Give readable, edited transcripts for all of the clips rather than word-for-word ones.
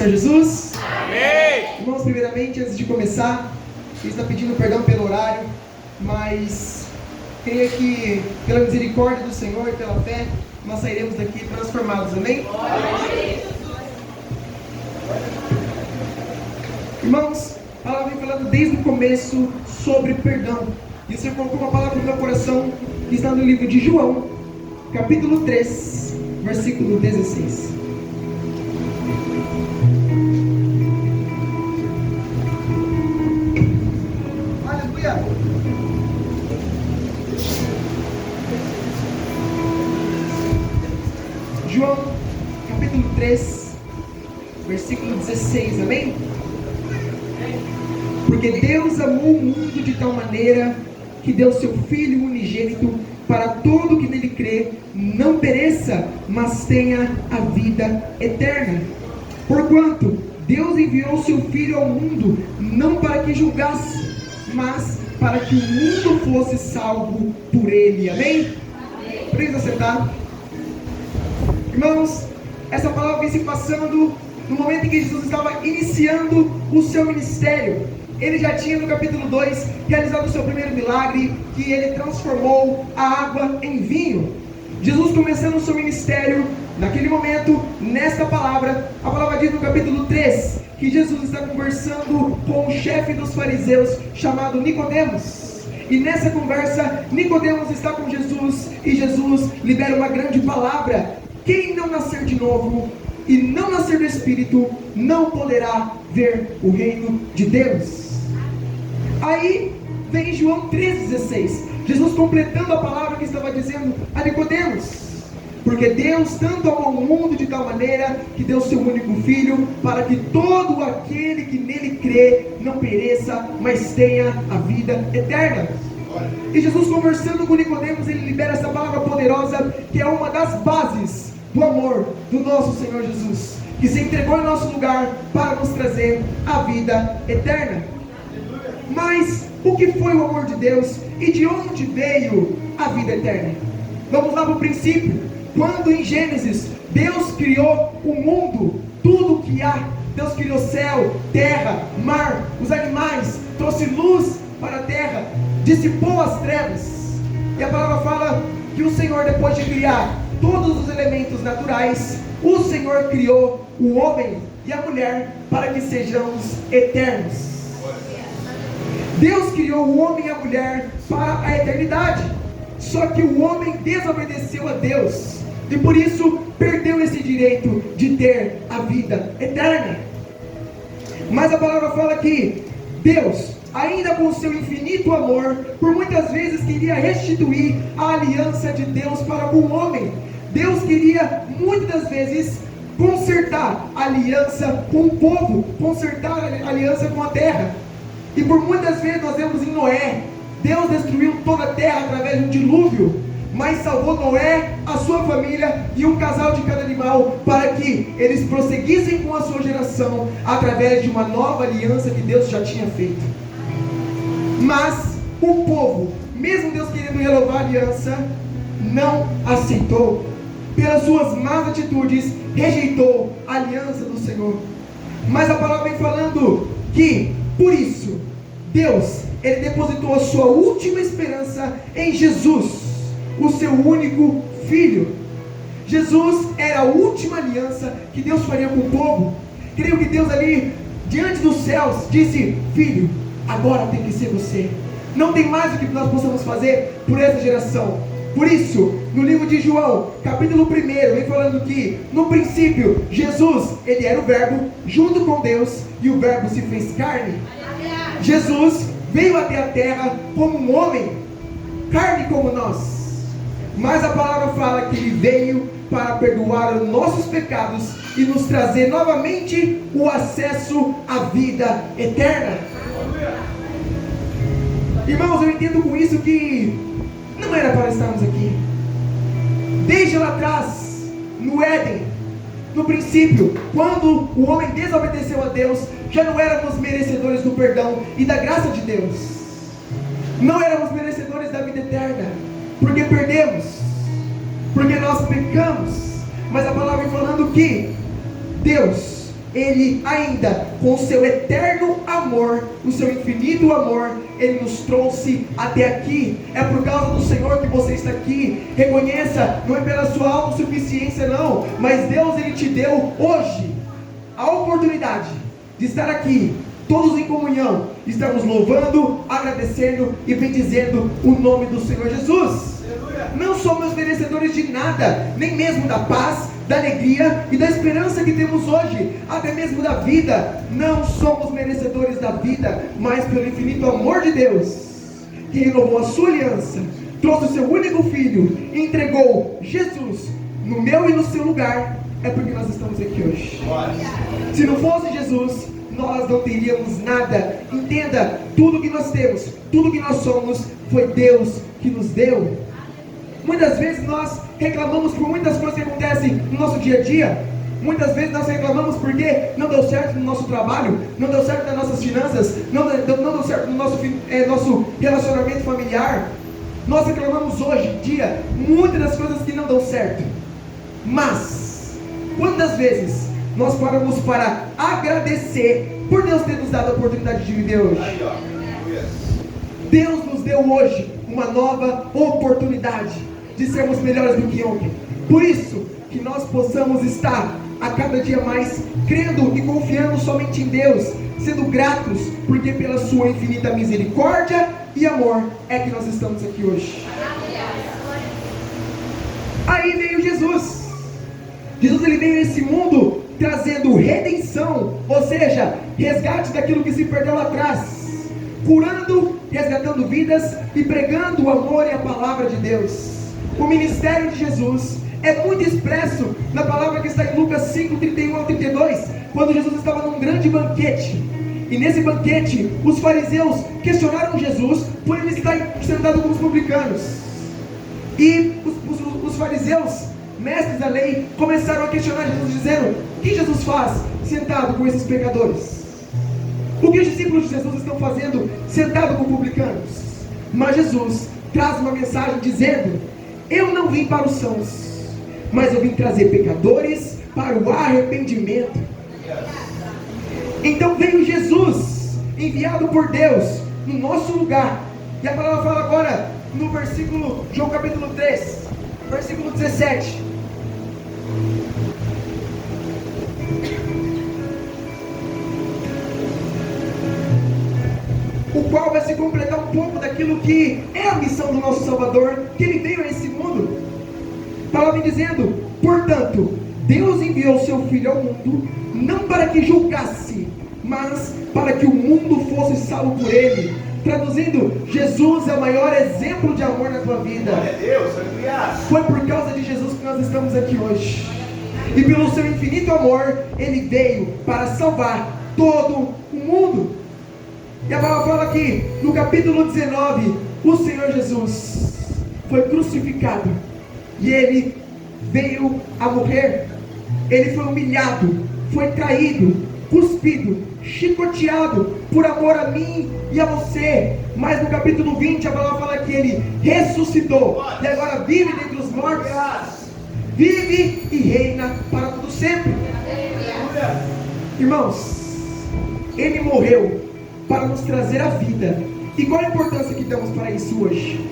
Senhor Jesus? Amém! Irmãos, primeiramente, antes de começar, ele está pedindo perdão pelo horário, mas creia que pela misericórdia do Senhor e pela fé, nós sairemos daqui transformados, amém? Irmãos, a palavra vem falando desde o começo sobre perdão. E o Senhor colocou uma palavra no meu coração que está no livro de João, capítulo 3, versículo 16. Aleluia! João, capítulo 3, versículo 16, amém? Porque Deus amou o mundo de tal maneira que deu seu Filho unigênito para todo que nele crê, não pereça, mas tenha a vida eterna. Porquanto Deus enviou seu Filho ao mundo, não para que julgasse, mas para que o mundo fosse salvo por ele. Amém? Precisa sentar. Irmãos, essa palavra vem se passando no momento em que Jesus estava iniciando o seu ministério. Ele já tinha no capítulo 2 realizado o seu primeiro milagre, que ele transformou a água em vinho. Jesus começando o seu ministério, naquele momento, nesta palavra, a palavra diz no capítulo 3, que Jesus está conversando com o chefe dos fariseus, chamado Nicodemos. E nessa conversa, Nicodemos está com Jesus, e Jesus libera uma grande palavra: quem não nascer de novo e não nascer do Espírito, não poderá ver o reino de Deus. Aí vem João 3,16, Jesus completando a palavra que estava dizendo a Nicodemos: porque Deus tanto amou o mundo de tal maneira que deu seu único Filho, para que todo aquele que nele crê não pereça, mas tenha a vida eterna. E Jesus, conversando com Nicodemos, ele libera essa palavra poderosa, que é uma das bases do amor do nosso Senhor Jesus, que se entregou em nosso lugar para nos trazer a vida eterna. Mas o que foi o amor de Deus e de onde veio a vida eterna? Vamos lá para o princípio. Quando em Gênesis Deus criou o mundo, tudo o que há, Deus criou céu, terra, mar, os animais, trouxe luz para a terra, dissipou as trevas. E a palavra fala que o Senhor, depois de criar todos os elementos naturais, o Senhor criou o homem e a mulher para que sejamos eternos. Deus criou o homem e a mulher para a eternidade. Só que o homem desobedeceu a Deus, e por isso perdeu esse direito de ter a vida eterna. Mas a palavra fala que Deus, ainda com o seu infinito amor, por muitas vezes queria restituir a aliança de Deus para com o homem. Deus queria muitas vezes consertar a aliança com o povo, consertar a aliança com a terra. E por muitas vezes nós vemos em Noé, Deus destruiu toda a terra através de um dilúvio, mas salvou Noé, a sua família e um casal de cada animal, para que eles prosseguissem com a sua geração através de uma nova aliança que Deus já tinha feito. Mas o povo, mesmo Deus querendo renovar a aliança, não aceitou. Pelas suas más atitudes, rejeitou a aliança do Senhor. Mas a palavra vem falando que, por isso, Deus, ele depositou a sua última esperança em Jesus, o seu único Filho. Jesus era a última aliança que Deus faria com o povo. Creio que Deus ali, diante dos céus, disse: filho, agora tem que ser você. Não tem mais o que nós possamos fazer por essa geração. Por isso, no livro de João, capítulo 1, vem falando que, no princípio, Jesus, ele era o Verbo, junto com Deus, e o Verbo se fez carne. Jesus veio até a terra como um homem, carne como nós. Mas a palavra fala que ele veio para perdoar os nossos pecados e nos trazer novamente o acesso à vida eterna. Irmãos, eu entendo com isso que não era para estarmos aqui. Desde lá atrás, no Éden, no princípio, quando o homem desobedeceu a Deus, já não éramos merecedores do perdão e da graça de Deus. Não éramos merecedores da vida eterna, porque perdemos, porque nós pecamos. Mas a palavra vem falando que Deus, Ele ainda, com o seu eterno amor, o seu infinito amor, Ele nos trouxe até aqui. É por causa do Senhor que você está aqui. Reconheça, não é pela sua autossuficiência não, mas Deus, Ele te deu hoje a oportunidade de estar aqui, todos em comunhão, estamos louvando, agradecendo e bendizendo o nome do Senhor Jesus. Não somos merecedores de nada, nem mesmo da paz, da alegria e da esperança que temos hoje, até mesmo da vida. Não somos merecedores da vida, mas pelo infinito amor de Deus, que renovou a sua aliança, trouxe o seu único filho e entregou Jesus no meu e no seu lugar. É porque nós estamos aqui hoje. Se não fosse Jesus, nós não teríamos nada. Entenda, tudo que nós temos, tudo que nós somos, foi Deus que nos deu. Muitas vezes nós reclamamos por muitas coisas que acontecem no nosso dia a dia. Muitas vezes nós reclamamos porque não deu certo no nosso trabalho, não deu certo nas nossas finanças, não deu certo no nosso relacionamento familiar. Nós reclamamos hoje em dia muitas das coisas que não dão certo. Mas quantas vezes nós paramos para agradecer por Deus ter nos dado a oportunidade de viver hoje? Deus nos deu hoje uma nova oportunidade de sermos melhores do que ontem. Por isso que nós possamos estar a cada dia mais crendo e confiando somente em Deus, sendo gratos, porque pela sua infinita misericórdia e amor é que nós estamos aqui hoje. Aí veio Jesus. Jesus, ele veio a esse mundo trazendo redenção, ou seja, resgate daquilo que se perdeu lá atrás, curando, resgatando vidas e pregando o amor e a palavra de Deus. O ministério de Jesus é muito expresso na palavra que está em Lucas 5, 31 ao 32, quando Jesus estava num grande banquete. E nesse banquete, os fariseus questionaram Jesus por ele estar sentado com os publicanos. E os fariseus, mestres da lei, começaram a questionar Jesus, dizendo: o que Jesus faz sentado com esses pecadores? O que os discípulos de Jesus estão fazendo sentado com publicanos? Mas Jesus traz uma mensagem dizendo: eu não vim para os sãos, mas eu vim trazer pecadores para o arrependimento. Então veio Jesus, enviado por Deus, no nosso lugar. E a palavra fala agora, no versículo, João capítulo 3, versículo 17. O qual vai se completar um pouco daquilo que é a missão do nosso Salvador, que Ele veio a esse mundo. A palavra vem dizendo: portanto, Deus enviou seu Filho ao mundo, não para que julgasse, mas para que o mundo fosse salvo por Ele. Traduzindo, Jesus é o maior exemplo de amor na tua vida. Foi por causa de Jesus que nós estamos aqui hoje. E pelo seu infinito amor, Ele veio para salvar todo o mundo. E a palavra fala aqui, no capítulo 19, o Senhor Jesus foi crucificado. E Ele veio a morrer. Ele foi humilhado, foi traído, cuspido, chicoteado, por amor a mim e a você. Mas no capítulo 20, a palavra fala que Ele ressuscitou. E agora vive dentre os mortos. Vive e reina para todo sempre. Irmãos, Ele morreu para nos trazer a vida. E qual a importância que damos para isso hoje?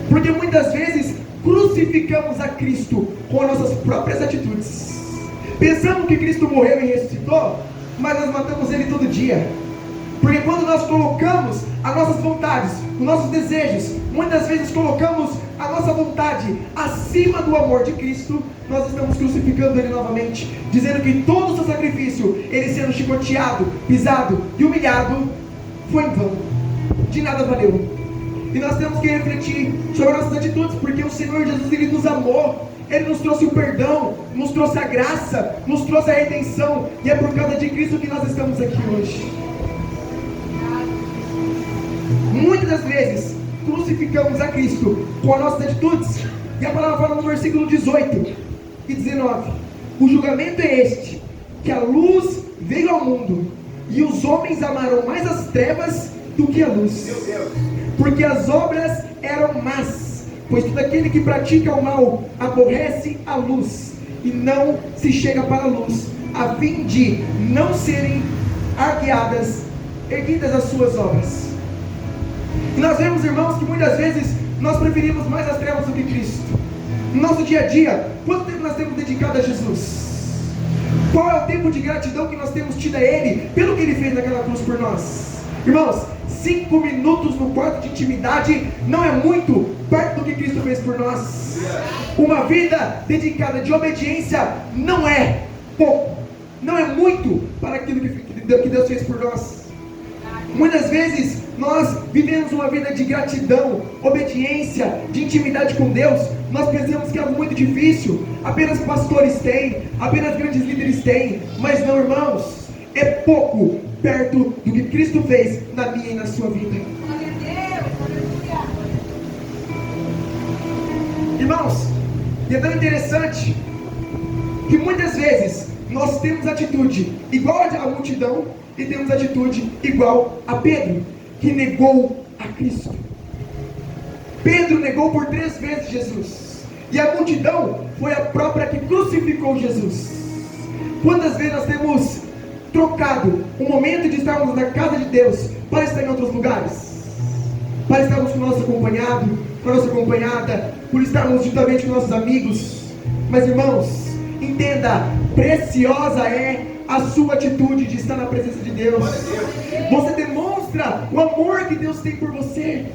Porque muitas vezes crucificamos a Cristo com as nossas próprias atitudes. Pensamos que Cristo morreu e ressuscitou, mas nós matamos Ele todo dia. Porque quando nós colocamos as nossas vontades, os nossos desejos, muitas vezes colocamos a nossa vontade acima do amor de Cristo, nós estamos crucificando Ele novamente, dizendo que todo o seu sacrifício, Ele sendo chicoteado, pisado e humilhado, foi em vão, de nada valeu. E nós temos que refletir sobre as nossas atitudes, porque o Senhor Jesus, Ele nos amou, Ele nos trouxe o perdão, nos trouxe a graça, nos trouxe a redenção, e é por causa de Cristo que nós estamos aqui hoje. Muitas das vezes crucificamos a Cristo com as nossas atitudes, e a palavra fala no versículo 18 e 19: o julgamento é este, que a luz veio ao mundo, e os homens amaram mais as trevas do que a luz, porque as obras eram más, pois todo aquele que pratica o mal aborrece a luz, e não se chega para a luz, a fim de não serem erguidas as suas obras. E nós vemos, irmãos, que muitas vezes nós preferimos mais as trevas do que Cristo. No nosso dia a dia, quanto tempo nós temos dedicado a Jesus? Qual é o tempo de gratidão que nós temos tido a Ele, pelo que Ele fez naquela cruz por nós? Irmãos, 5 minutos no quarto de intimidade não é muito perto do que Cristo fez por nós. Uma vida dedicada de obediência não é pouco, não é muito para aquilo que Deus fez por nós. Muitas vezes nós vivemos uma vida de gratidão, obediência, de intimidade com Deus. Nós pensamos que é algo muito difícil, apenas pastores têm, apenas grandes líderes têm. Mas não, irmãos, é pouco perto do que Cristo fez na minha e na sua vida. Irmãos, e é tão interessante que muitas vezes nós temos atitude igual à multidão e temos atitude igual a Pedro, que negou a Cristo. Pedro negou por 3 vezes Jesus, e a multidão foi a própria que crucificou Jesus. Quantas vezes nós temos trocado o momento de estarmos na casa de Deus para estar em outros lugares, para estarmos com o nosso acompanhado, com a nossa acompanhada, por estarmos juntamente com nossos amigos? Mas, irmãos, entenda, preciosa é a sua atitude de estar na presença de Deus. Você demonstra o amor que Deus tem por você,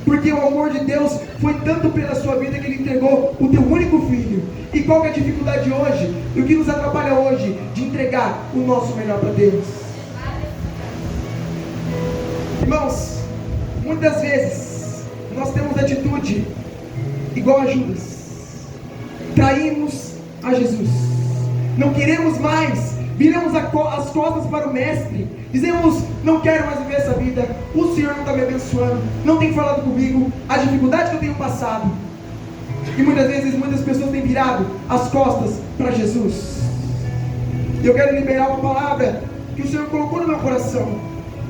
porque o amor de Deus foi tanto pela sua vida que Ele entregou o teu único filho. E qual que é a dificuldade hoje? E o que nos atrapalha hoje de entregar o nosso melhor para Deus? Irmãos, muitas vezes nós temos atitude igual a Judas. Traímos a Jesus, não queremos mais, viramos as costas para o Mestre, dizemos: não quero mais viver essa vida, o Senhor não está me abençoando, não tem falado comigo, a dificuldade que eu tenho passado. E muitas vezes muitas pessoas têm virado as costas para Jesus. E eu quero liberar uma palavra que o Senhor colocou no meu coração: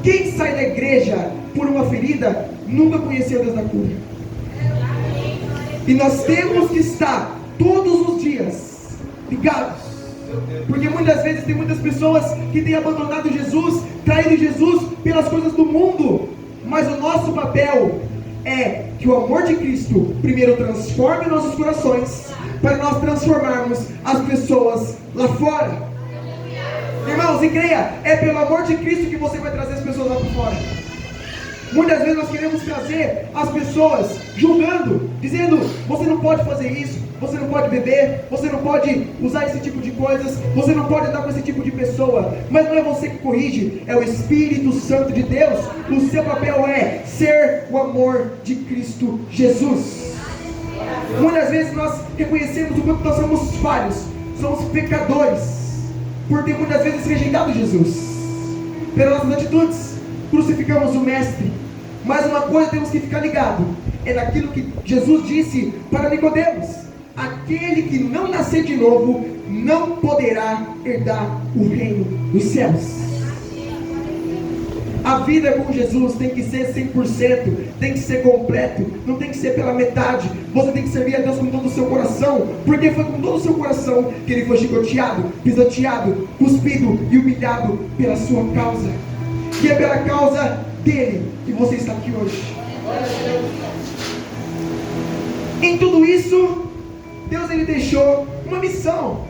quem sai da igreja por uma ferida nunca conheceu Deus da cura. E nós temos que estar todos os dias ligados, porque muitas vezes tem muitas pessoas que têm abandonado Jesus, traído Jesus pelas coisas do mundo. Mas o nosso papel é que o amor de Cristo primeiro transforme nossos corações, para nós transformarmos as pessoas lá fora. Irmãos, e creia, é pelo amor de Cristo que você vai trazer as pessoas lá para fora. Muitas vezes nós queremos trazer as pessoas julgando, dizendo: você não pode fazer isso, você não pode beber, você não pode usar esse tipo de coisas, você não pode andar com esse tipo de pessoa. Mas não é você que corrige, é o Espírito Santo de Deus. O seu papel é ser o amor de Cristo Jesus. Muitas vezes nós reconhecemos o quanto nós somos falhos, somos pecadores, por ter muitas vezes rejeitado Jesus. Pelas nossas atitudes, crucificamos o Mestre. Mas uma coisa temos que ficar ligado, é naquilo que Jesus disse para Nicodemos: aquele que não nascer de novo não poderá herdar o reino dos céus. A vida com Jesus tem que ser 100%, tem que ser completo, não tem que ser pela metade. Você tem que servir a Deus com todo o seu coração, porque foi com todo o seu coração que Ele foi chicoteado, pisoteado, cuspido e humilhado pela sua causa. E é pela causa dele que você está aqui hoje. Em tudo isso, Deus Ele deixou uma missão,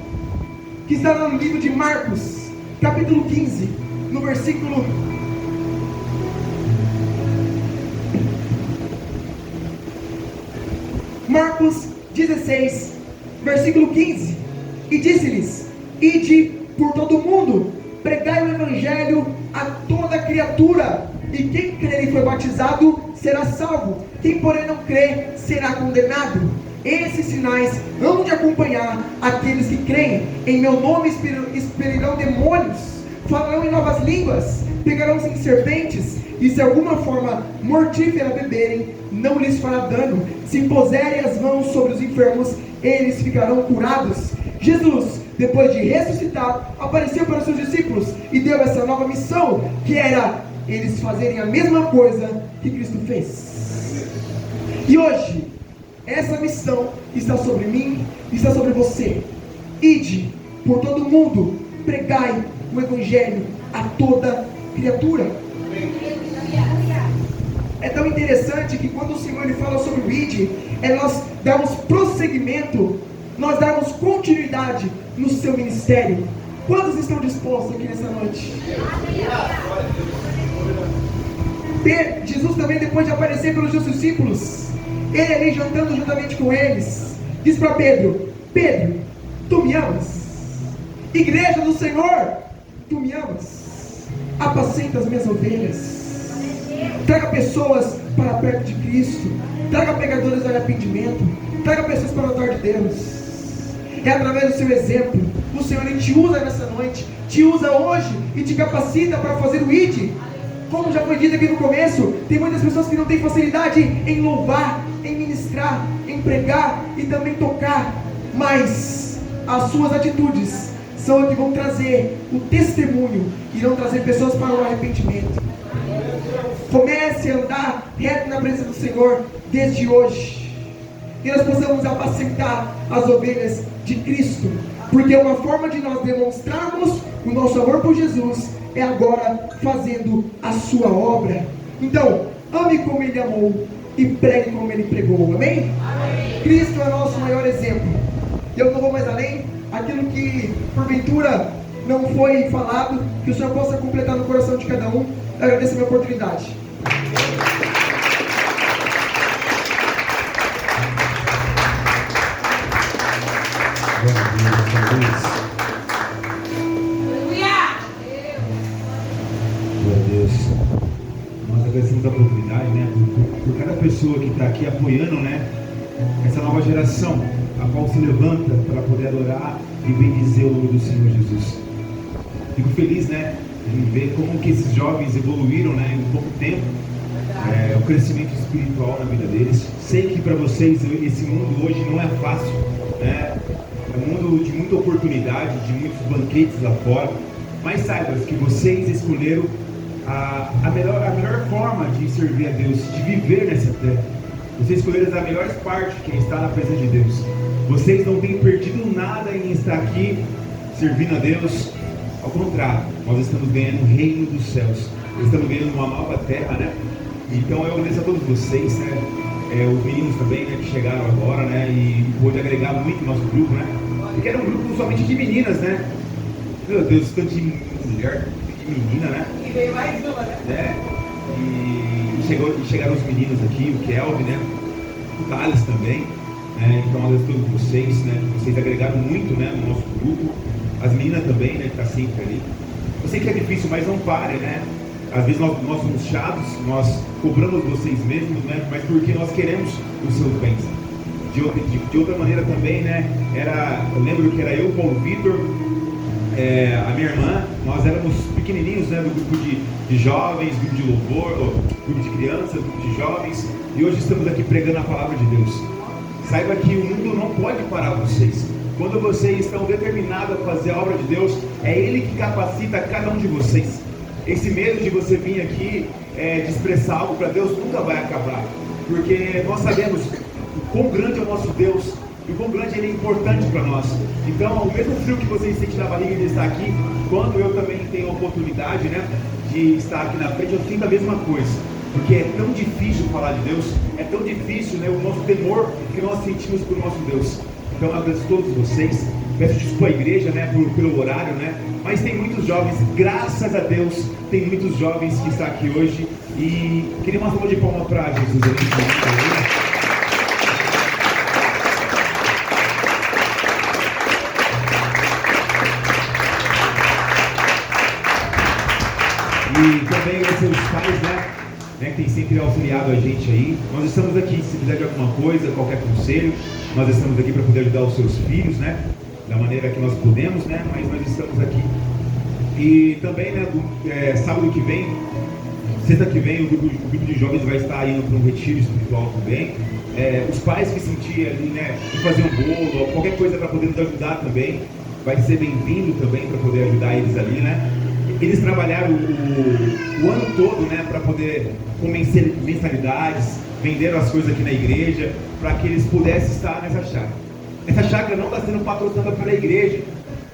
que está no livro de Marcos, capítulo 15, no versículo 16, versículo 15. E disse-lhes: ide por todo o mundo, pregai o evangelho a toda criatura, e quem crer e for batizado será salvo, quem porém não crer será condenado. Esses sinais hão de acompanhar aqueles que creem. Em meu nome expelirão demônios, falarão em novas línguas, pegarão em serpentes, e se alguma forma mortífera beberem, não lhes fará dano. Se impuserem as mãos sobre os enfermos, eles ficarão curados. Jesus, depois de ressuscitar, apareceu para os seus discípulos e deu essa nova missão, que era eles fazerem a mesma coisa que Cristo fez. E hoje, essa missão está sobre mim, está sobre você. Ide por todo mundo, pregai o Evangelho a toda criatura. É tão interessante que quando o Senhor ele fala sobre o ID, nós damos prosseguimento, nós damos continuidade no seu ministério. Quantos estão dispostos aqui nessa noite? Jesus também, depois de aparecer pelos seus discípulos, ele ali jantando juntamente com eles, diz para Pedro: Pedro, tu me amas? Igreja do Senhor, tu me amas? Apacenta as minhas ovelhas. Traga pessoas para perto de Cristo. Traga pecadores ao arrependimento. Traga pessoas para o altar de Deus. É através do seu exemplo. O Senhor ele te usa nessa noite, te usa hoje e te capacita para fazer o ID. Como já foi dito aqui no começo, tem muitas pessoas que não têm facilidade em louvar, em ministrar, em pregar e também tocar, mas as suas atitudes são as que vão trazer o testemunho, irão trazer pessoas para o arrependimento. Comece a andar reto na presença do Senhor desde hoje, que nós possamos apacentar as ovelhas de Cristo, porque uma forma de nós demonstrarmos o nosso amor por Jesus é agora fazendo a sua obra. Então, ame como Ele amou e pregue como Ele pregou, amém? Amém. Cristo é o nosso maior exemplo. E eu não vou mais além, aquilo que porventura não foi falado, que o Senhor possa completar no coração de cada um. Eu agradeço a minha oportunidade. Nós agradecemos a oportunidade, né, por cada pessoa que está aqui apoiando, né, essa nova geração, a qual se levanta para poder adorar e bendizer o nome do Senhor Jesus. Fico feliz, né, em ver como que esses jovens evoluíram, né, em pouco tempo, o crescimento espiritual na vida deles. Sei que para vocês esse mundo hoje não é fácil, né, é um mundo de muita oportunidade, de muitos banquetes lá fora, mas saibam que vocês escolheram a melhor forma de servir a Deus, de viver nessa terra. Vocês escolheram a melhor parte, que é estar na presença de Deus. Vocês não têm perdido nada em estar aqui servindo a Deus. Ao contrário, nós estamos ganhando o reino dos céus. Nós estamos ganhando uma nova terra, né? Então eu agradeço a todos vocês, né? Os meninos também, né, que chegaram agora, né? E pôde agregar muito o nosso grupo, né? Porque era um grupo somente de meninas, né? Meu Deus, tanto de mulher, de menina, né? E veio mais uma, né? E chegaram os meninos aqui, o Kelvin, né? O Thales também, né? Então eu agradeço a todos vocês, né? Vocês agregaram muito, né, no nosso grupo. As meninas também, né? Que tá sempre ali. Eu sei que é difícil, mas não pare, né? Às vezes nós somos chatos, nós cobramos vocês mesmos, né? Mas porque nós queremos os seus bens. De outra maneira também, né? Eu lembro que era eu, Paulo Vitor, a minha irmã, nós éramos pequenininhos, né, do grupo de jovens, grupo de louvor, grupo de crianças, grupo de jovens, e hoje estamos aqui pregando a palavra de Deus. Saiba que o mundo não pode parar vocês. Quando vocês estão determinados a fazer a obra de Deus, é Ele que capacita cada um de vocês. Esse medo de você vir aqui de expressar algo para Deus nunca vai acabar, porque nós sabemos o quão grande é o nosso Deus e o quão grande Ele é importante para nós. Então, o mesmo frio que vocês sentem na barriga de estar aqui, quando eu também tenho a oportunidade, né, de estar aqui na frente, eu sinto a mesma coisa, porque é tão difícil falar de Deus, é tão difícil, né, o nosso temor que nós sentimos por nosso Deus. Então, eu agradeço a todos vocês, peço desculpa à igreja, né, pelo horário, né, mas tem muitos jovens, graças a Deus, tem muitos jovens que estão aqui hoje, e queria uma salva de palmas para Jesus. E também agradecer os pais, né, que tem sempre auxiliado a gente aí. Nós estamos aqui, se precisar de alguma coisa, qualquer conselho, nós estamos aqui para poder ajudar os seus filhos, né, da maneira que nós podemos, né, mas nós estamos aqui. E também, né, sábado que vem, sexta que vem, o grupo de jovens vai estar indo para um retiro espiritual também. Os pais que sentirem ali, né, de fazer um bolo, ou qualquer coisa para poder nos ajudar também, vai ser bem-vindo também para poder ajudar eles ali, né. Eles trabalharam o ano todo, né, para poder com mensalidades, venderam as coisas aqui na igreja, para que eles pudessem estar nessa chácara. Essa chácara não está sendo patrocinada pela igreja,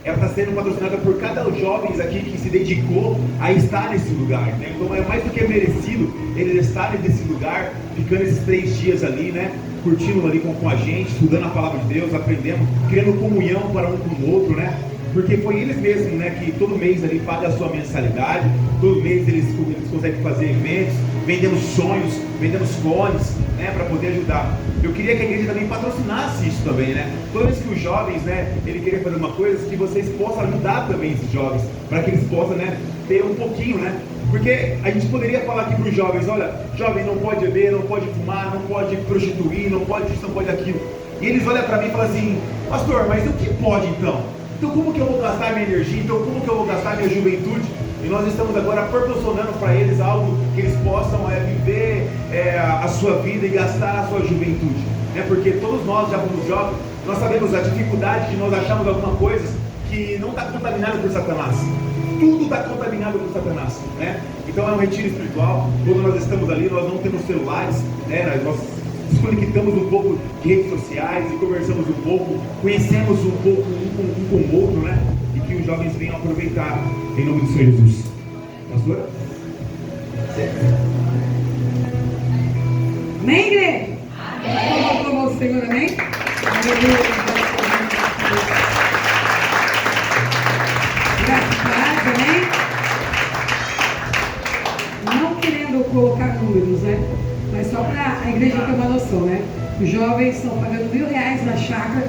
ela está sendo patrocinada por cada jovem aqui que se dedicou a estar nesse lugar, né? Então é mais do que merecido eles estarem nesse lugar, ficando esses 3 dias ali, né? Curtindo ali com a gente, estudando a palavra de Deus, aprendendo, criando comunhão para um com o outro, né? Porque foi eles mesmos, né, que todo mês ali pagam a sua mensalidade, todo mês eles conseguem fazer eventos, vendemos sonhos, vendemos fones, né, para poder ajudar. Eu queria que a igreja também patrocinasse isso também, né? Toda vez que os jovens, né, ele queria fazer uma coisa, que vocês possam ajudar também esses jovens, para que eles possam, né, ter um pouquinho, né? Porque a gente poderia falar aqui para os jovens, olha, jovem não pode beber, não pode fumar, não pode prostituir, não pode isso, não pode aquilo. E eles olham para mim e falam assim, pastor, mas o que pode então? Então como que eu vou gastar minha energia? Então como que eu vou gastar minha juventude? E nós estamos agora proporcionando para eles algo que eles possam viver a sua vida e gastar a sua juventude. Porque todos nós já fomos jovens, nós sabemos a dificuldade de nós acharmos alguma coisa que não está contaminada por Satanás. Tudo está contaminado por Satanás, né? Então é um retiro espiritual. Quando nós estamos ali, nós não temos celulares, né? Nós desconectamos um pouco de redes sociais e conversamos um pouco, conhecemos um pouco um com o outro, né? E que os jovens venham aproveitar em nome do Senhor Jesus. Pastora? Amém, igreja? Amém. Como o Senhor, amém? Graças a Deus, amém? Não querendo colocar números, né? Mas só para a igreja ter uma noção, né? Os jovens estão pagando R$1.000 na chácara